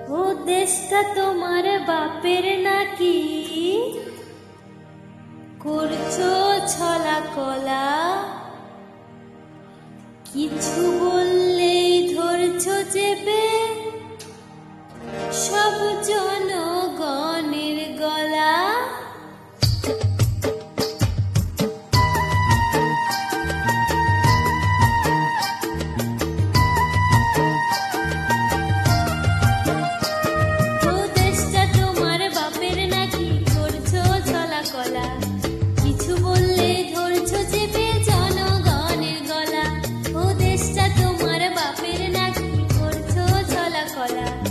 ও দেশটা তোমার বাপের নাকি? করছো ছলা কলা, কিছু বললেই ধরছো চেপে সব জনগণের গলা। কিছু বললে ধরছো চেপে জনগণের গলা। ও দেশটা তোমার বাপের নাকি? করছো ছলা কলা।